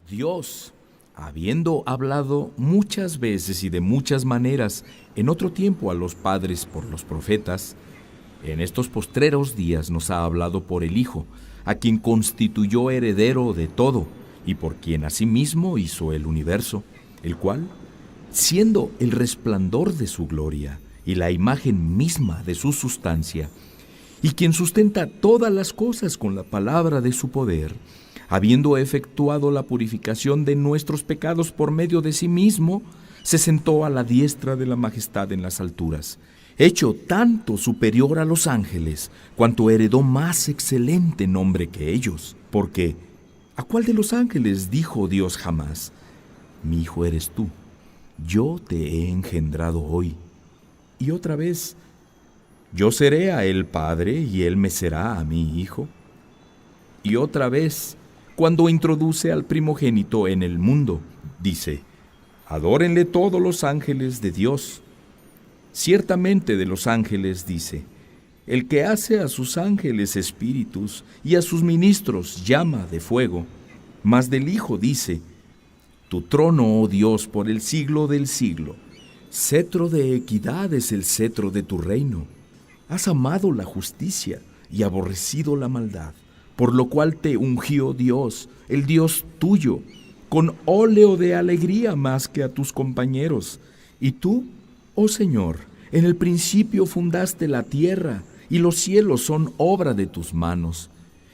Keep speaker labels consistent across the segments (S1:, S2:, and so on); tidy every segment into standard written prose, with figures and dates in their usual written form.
S1: Dios, habiendo hablado muchas veces y de muchas maneras en otro tiempo a los padres por los profetas, en estos postreros días nos ha hablado por el Hijo, a quien constituyó heredero de todo y por quien asimismo hizo el universo, el cual, siendo el resplandor de su gloria y la imagen misma de su sustancia, y quien sustenta todas las cosas con la palabra de su poder, habiendo efectuado la purificación de nuestros pecados por medio de sí mismo, se sentó a la diestra de la majestad en las alturas, hecho tanto superior a los ángeles, cuanto heredó más excelente nombre que ellos. Porque, ¿a cuál de los ángeles dijo Dios jamás: mi hijo eres tú, yo te he engendrado hoy? Y otra vez, yo seré a él padre y él me será a mí hijo. Y otra vez, cuando introduce al primogénito en el mundo, dice: adórenle todos los ángeles de Dios. Ciertamente de los ángeles dice: el que hace a sus ángeles espíritus y a sus ministros llama de fuego. Mas del Hijo dice: tu trono, oh Dios, por el siglo del siglo. Cetro de equidad es el cetro de tu reino. Has amado la justicia y aborrecido la maldad, por lo cual te ungió Dios, el Dios tuyo, con óleo de alegría más que a tus compañeros. Y tú, oh Señor, en el principio fundaste la tierra, y los cielos son obra de tus manos.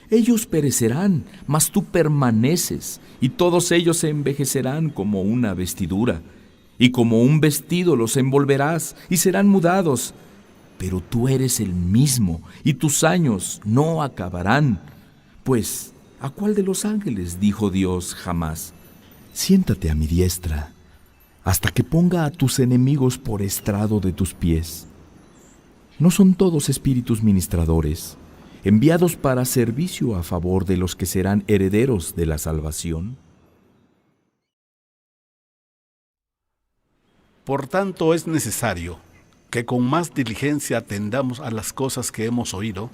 S1: Ellos perecerán, mas tú permaneces, y todos ellos se envejecerán como una vestidura, y como un vestido los envolverás, y serán mudados. Pero tú eres el mismo, y tus años no acabarán. Pues, ¿a cuál de los ángeles dijo Dios jamás: siéntate a mi diestra, hasta que ponga a tus enemigos por estrado de tus pies? ¿No son todos espíritus ministradores, enviados para servicio a favor de los que serán herederos de la salvación?
S2: Por tanto, es necesario que con más diligencia atendamos a las cosas que hemos oído,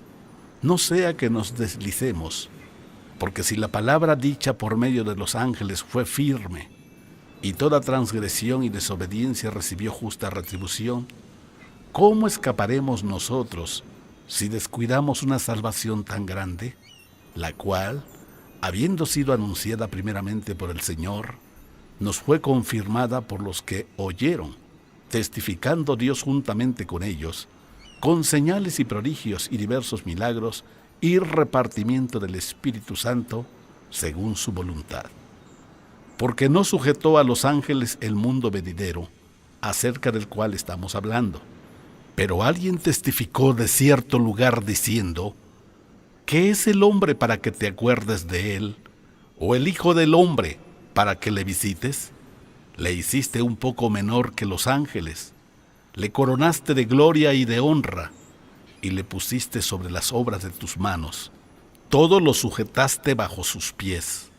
S2: no sea que nos deslicemos, porque si la palabra dicha por medio de los ángeles fue firme, y toda transgresión y desobediencia recibió justa retribución, ¿cómo escaparemos nosotros si descuidamos una salvación tan grande, la cual, habiendo sido anunciada primeramente por el Señor, nos fue confirmada por los que oyeron, testificando Dios juntamente con ellos, con señales y prodigios y diversos milagros y repartimiento del Espíritu Santo según su voluntad? Porque no sujetó a los ángeles el mundo venidero, acerca del cual estamos hablando. Pero alguien testificó de cierto lugar diciendo: ¿qué es el hombre para que te acuerdes de él? ¿O el hijo del hombre para que le visites? Le hiciste un poco menor que los ángeles, le coronaste de gloria y de honra, y le pusiste sobre las obras de tus manos. Todo lo sujetaste bajo sus pies.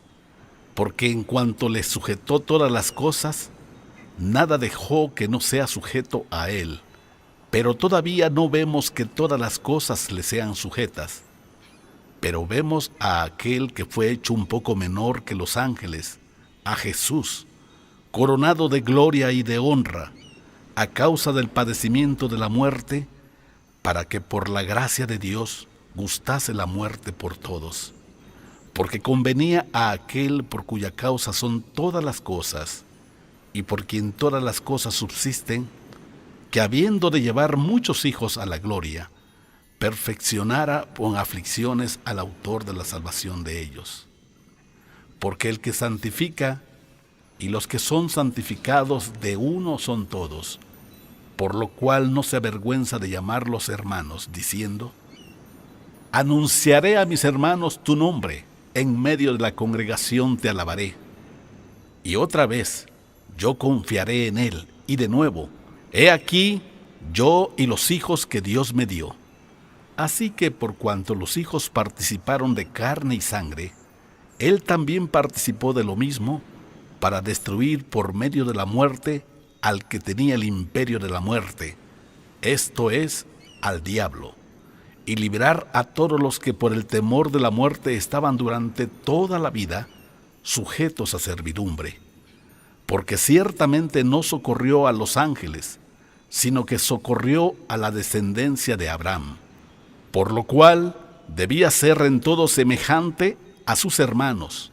S2: Porque en cuanto le sujetó todas las cosas, nada dejó que no sea sujeto a él. Pero todavía no vemos que todas las cosas le sean sujetas. Pero vemos a aquel que fue hecho un poco menor que los ángeles, a Jesús, coronado de gloria y de honra, a causa del padecimiento de la muerte, para que por la gracia de Dios gustase la muerte por todos. Porque convenía a aquel por cuya causa son todas las cosas, y por quien todas las cosas subsisten, que habiendo de llevar muchos hijos a la gloria, perfeccionara con aflicciones al autor de la salvación de ellos. Porque el que santifica, y los que son santificados de uno son todos, por lo cual no se avergüenza de llamarlos hermanos, diciendo: anunciaré a mis hermanos tu nombre, en medio de la congregación te alabaré. Y otra vez, yo confiaré en él, y de nuevo, he aquí yo y los hijos que Dios me dio. Así que por cuanto los hijos participaron de carne y sangre, él también participó de lo mismo, para destruir por medio de la muerte al que tenía el imperio de la muerte, esto es, al diablo, y librar a todos los que por el temor de la muerte estaban durante toda la vida sujetos a servidumbre, porque ciertamente no socorrió a los ángeles, sino que socorrió a la descendencia de Abraham, por lo cual debía ser en todo semejante a sus hermanos,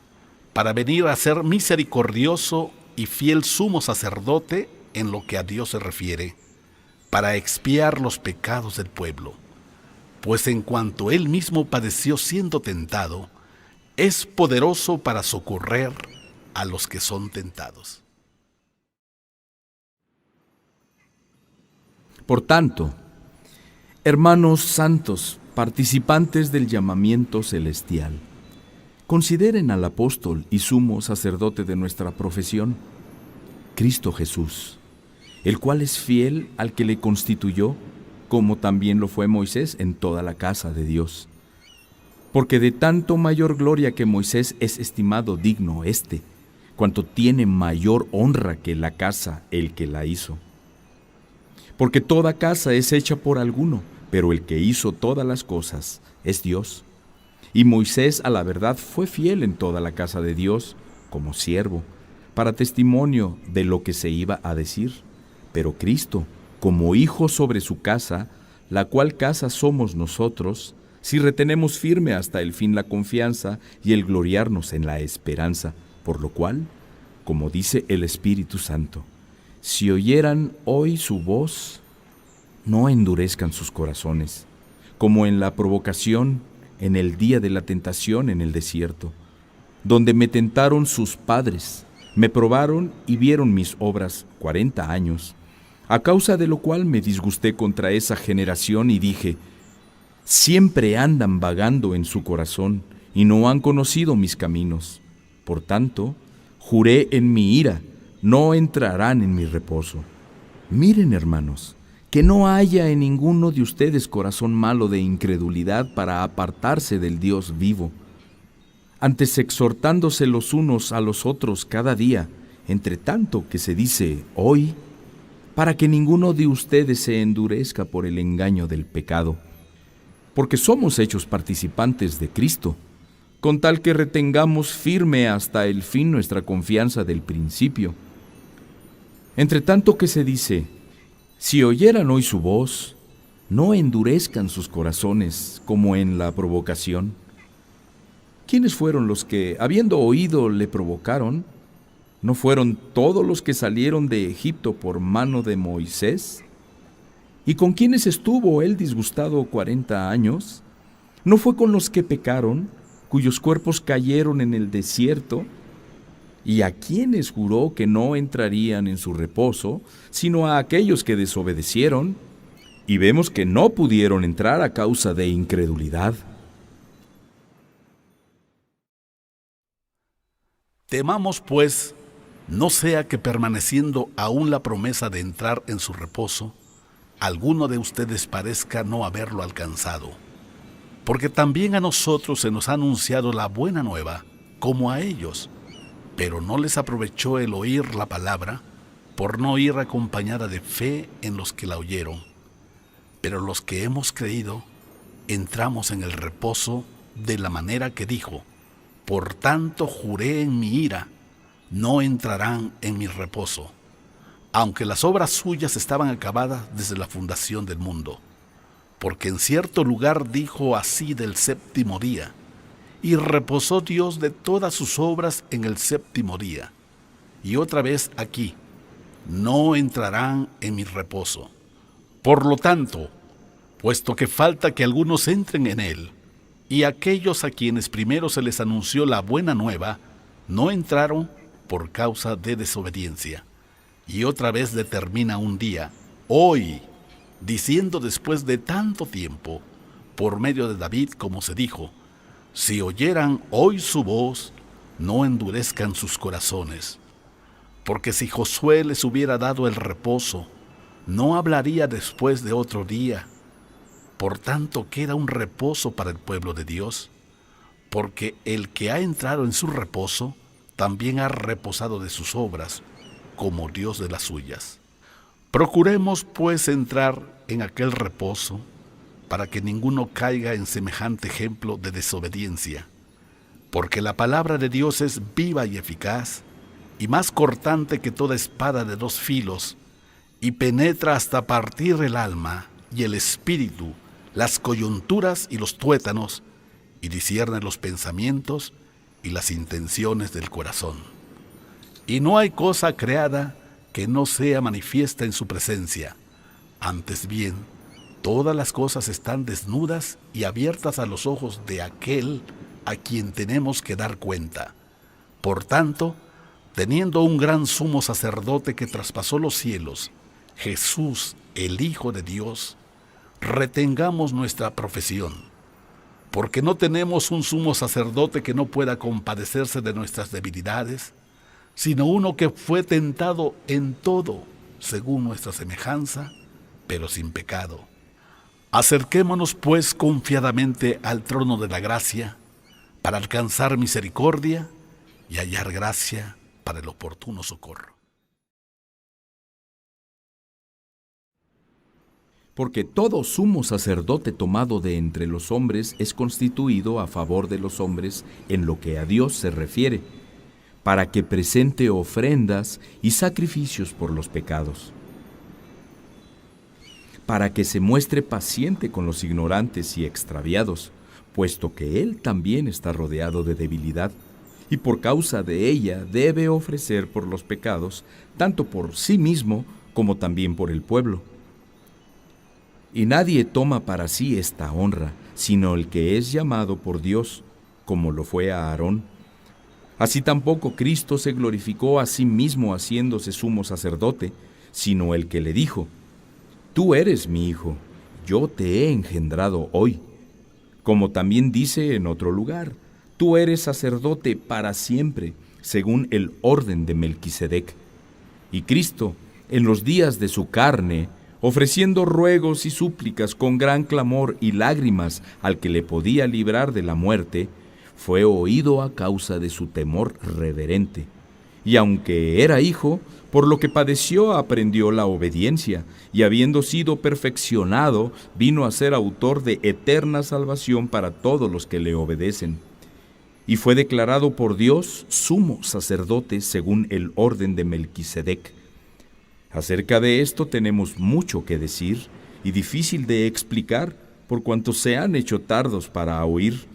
S2: para venir a ser misericordioso y fiel sumo sacerdote en lo que a Dios se refiere, para expiar los pecados del pueblo. Pues en cuanto él mismo padeció siendo tentado, es poderoso para socorrer a los que son tentados.
S1: Por tanto, hermanos santos, participantes del llamamiento celestial, consideren al apóstol y sumo sacerdote de nuestra profesión, Cristo Jesús, el cual es fiel al que le constituyó, como también lo fue Moisés en toda la casa de Dios. Porque de tanto mayor gloria que Moisés es estimado digno cuanto tiene mayor honra que la casa el que la hizo. Porque toda casa es hecha por alguno, pero el que hizo todas las cosas es Dios. Y Moisés a la verdad fue fiel en toda la casa de Dios como siervo, para testimonio de lo que se iba a decir. Pero Cristo, como hijo sobre su casa, la cual casa somos nosotros, si retenemos firme hasta el fin la confianza y el gloriarnos en la esperanza, por lo cual, como dice el Espíritu Santo, si oyeran hoy su voz, no endurezcan sus corazones, como en la provocación, en el día de la tentación en el desierto, donde me tentaron sus padres, me probaron y vieron mis obras 40 años, a causa de lo cual me disgusté contra esa generación y dije, siempre andan vagando en su corazón y no han conocido mis caminos. Por tanto, juré en mi ira, no entrarán en mi reposo. Miren, hermanos, que no haya en ninguno de ustedes corazón malo de incredulidad para apartarse del Dios vivo. Antes exhortándose los unos a los otros cada día, entre tanto que se dice hoy, para que ninguno de ustedes se endurezca por el engaño del pecado, porque somos hechos participantes de Cristo, con tal que retengamos firme hasta el fin nuestra confianza del principio. Entre tanto que se dice, si oyeran hoy su voz, no endurezcan sus corazones como en la provocación. ¿Quiénes fueron los que, habiendo oído, le provocaron? ¿No fueron todos los que salieron de Egipto por mano de Moisés? ¿Y con quiénes estuvo él disgustado 40 años? ¿No fue con los que pecaron, cuyos cuerpos cayeron en el desierto? ¿Y a quiénes juró que no entrarían en su reposo, sino a aquellos que desobedecieron? Y vemos que no pudieron entrar a causa de incredulidad.
S2: Temamos, pues, no sea que permaneciendo aún la promesa de entrar en su reposo, alguno de ustedes parezca no haberlo alcanzado. Porque también a nosotros se nos ha anunciado la buena nueva, como a ellos, pero no les aprovechó el oír la palabra, por no ir acompañada de fe en los que la oyeron. Pero los que hemos creído, entramos en el reposo de la manera que dijo, por tanto juré en mi ira, no entrarán en mi reposo, aunque las obras suyas estaban acabadas desde la fundación del mundo. Porque en cierto lugar dijo así del séptimo día, y reposó Dios de todas sus obras en el séptimo día. Y otra vez aquí, no entrarán en mi reposo. Por lo tanto, puesto que falta que algunos entren en él, y aquellos a quienes primero se les anunció la buena nueva, no entraron por causa de desobediencia. Y otra vez determina un día, hoy, diciendo después de tanto tiempo, por medio de David, como se dijo, si oyeran hoy su voz, no endurezcan sus corazones. Porque si Josué les hubiera dado el reposo, no hablaría después de otro día. Por tanto, queda un reposo para el pueblo de Dios, porque el que ha entrado en su reposo, también ha reposado de sus obras, como Dios de las suyas. Procuremos, pues, entrar en aquel reposo, para que ninguno caiga en semejante ejemplo de desobediencia. Porque la palabra de Dios es viva y eficaz, y más cortante que toda espada de dos filos, y penetra hasta partir el alma y el espíritu, las coyunturas y los tuétanos, y discierne los pensamientos y las intenciones del corazón. Y no hay cosa creada que no sea manifiesta en su presencia. Antes bien, todas las cosas están desnudas y abiertas a los ojos de aquel a quien tenemos que dar cuenta. Por tanto, teniendo un gran sumo sacerdote que traspasó los cielos, Jesús, el Hijo de Dios, retengamos nuestra profesión, porque no tenemos un sumo sacerdote que no pueda compadecerse de nuestras debilidades, sino uno que fue tentado en todo, según nuestra semejanza, pero sin pecado. Acerquémonos pues confiadamente al trono de la gracia, para alcanzar misericordia y hallar gracia para el oportuno socorro.
S1: Porque todo sumo sacerdote tomado de entre los hombres es constituido a favor de los hombres en lo que a Dios se refiere, para que presente ofrendas y sacrificios por los pecados, para que se muestre paciente con los ignorantes y extraviados, puesto que él también está rodeado de debilidad, y por causa de ella debe ofrecer por los pecados, tanto por sí mismo como también por el pueblo. Y nadie toma para sí esta honra, sino el que es llamado por Dios, como lo fue a Aarón. Así tampoco Cristo se glorificó a sí mismo haciéndose sumo sacerdote, sino el que le dijo: Tú eres mi hijo, yo te he engendrado hoy. Como también dice en otro lugar: Tú eres sacerdote para siempre, según el orden de Melquisedec. Y Cristo, en los días de su carne, ofreciendo ruegos y súplicas con gran clamor y lágrimas al que le podía librar de la muerte, fue oído a causa de su temor reverente. Y aunque era hijo, por lo que padeció aprendió la obediencia, y habiendo sido perfeccionado, vino a ser autor de eterna salvación para todos los que le obedecen. Y fue declarado por Dios sumo sacerdote según el orden de Melquisedec. Acerca de esto tenemos mucho que decir y difícil de explicar, por cuanto se han hecho tardos para oír,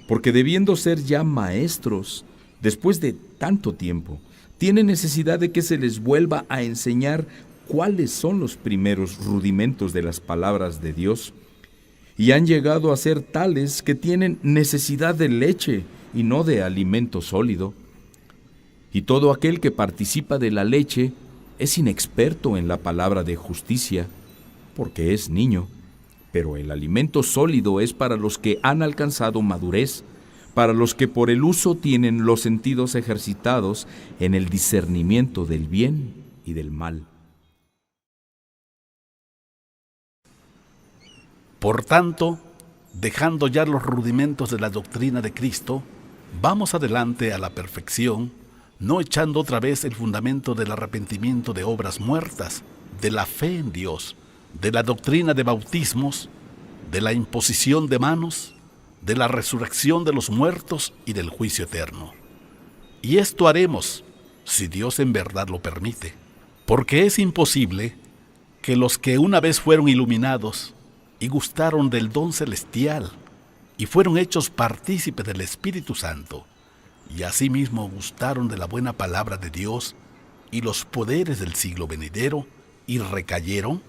S1: porque debiendo ser ya maestros, después de tanto tiempo, tienen necesidad de que se les vuelva a enseñar cuáles son los primeros rudimentos de las palabras de Dios, y han llegado a ser tales que tienen necesidad de leche y no de alimento sólido. Y todo aquel que participa de la leche es inexperto en la palabra de justicia, porque es niño, pero el alimento sólido es para los que han alcanzado madurez, para los que por el uso tienen los sentidos ejercitados en el discernimiento del bien y del mal.
S2: Por tanto, dejando ya los rudimentos de la doctrina de Cristo, vamos adelante a la perfección, no echando otra vez el fundamento del arrepentimiento de obras muertas, de la fe en Dios, de la doctrina de bautismos, de la imposición de manos, de la resurrección de los muertos y del juicio eterno. Y esto haremos, si Dios en verdad lo permite, porque es imposible que los que una vez fueron iluminados y gustaron del don celestial y fueron hechos partícipes del Espíritu Santo, y asimismo gustaron de la buena palabra de Dios y los poderes del siglo venidero, y recayeron,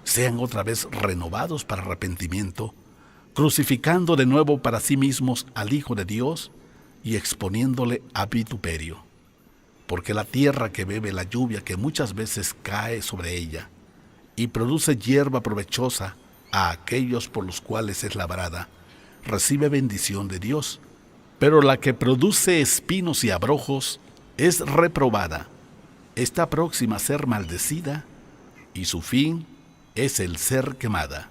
S2: sean otra vez renovados para arrepentimiento, crucificando de nuevo para sí mismos al Hijo de Dios y exponiéndole a vituperio. Porque la tierra que bebe la lluvia que muchas veces cae sobre ella y produce hierba provechosa a aquellos por los cuales es labrada, recibe bendición de Dios. Pero la que produce espinos y abrojos es reprobada, está próxima a ser maldecida, y su fin es el ser quemada.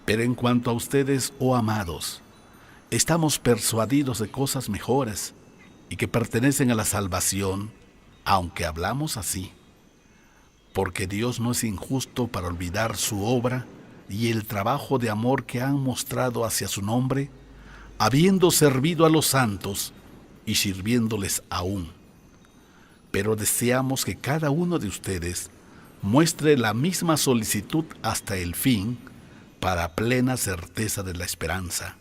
S2: Pero en cuanto a ustedes, oh amados, estamos persuadidos de cosas mejores y que pertenecen a la salvación, aunque hablamos así. Porque Dios no es injusto para olvidar su obra y el trabajo de amor que han mostrado hacia su nombre, habiendo servido a los santos y sirviéndoles aún. Pero deseamos que cada uno de ustedes muestre la misma solicitud hasta el fin, para plena certeza de la esperanza,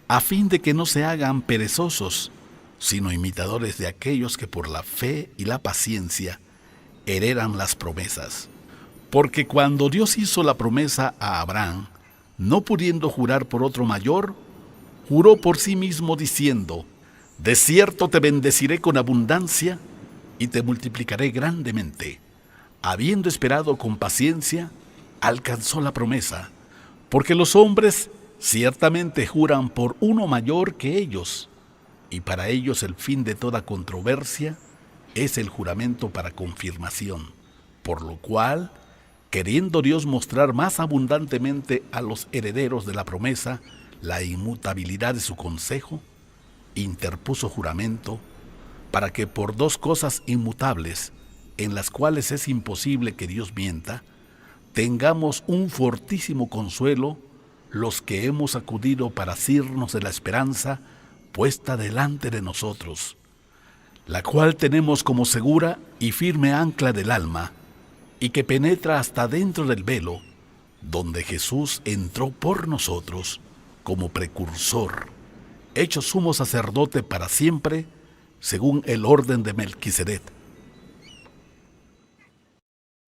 S2: a fin de que no se hagan perezosos, sino imitadores de aquellos que por la fe y la paciencia heredan las promesas. Porque cuando Dios hizo la promesa a Abraham, no pudiendo jurar por otro mayor, juró por sí mismo diciendo: de cierto te bendeciré con abundancia y te multiplicaré grandemente. Habiendo esperado con paciencia, alcanzó la promesa, porque los hombres ciertamente juran por uno mayor que ellos, y para ellos el fin de toda controversia es el juramento para confirmación, por lo cual, queriendo Dios mostrar más abundantemente a los herederos de la promesa la inmutabilidad de su consejo, interpuso juramento, para que por dos cosas inmutables, en las cuales es imposible que Dios mienta, tengamos un fortísimo consuelo los que hemos acudido para asirnos de la esperanza puesta delante de nosotros, la cual tenemos como segura y firme ancla del alma, y que penetra hasta dentro del velo, donde Jesús entró por nosotros como precursor, hecho sumo sacerdote para siempre, según el orden de Melquisedec,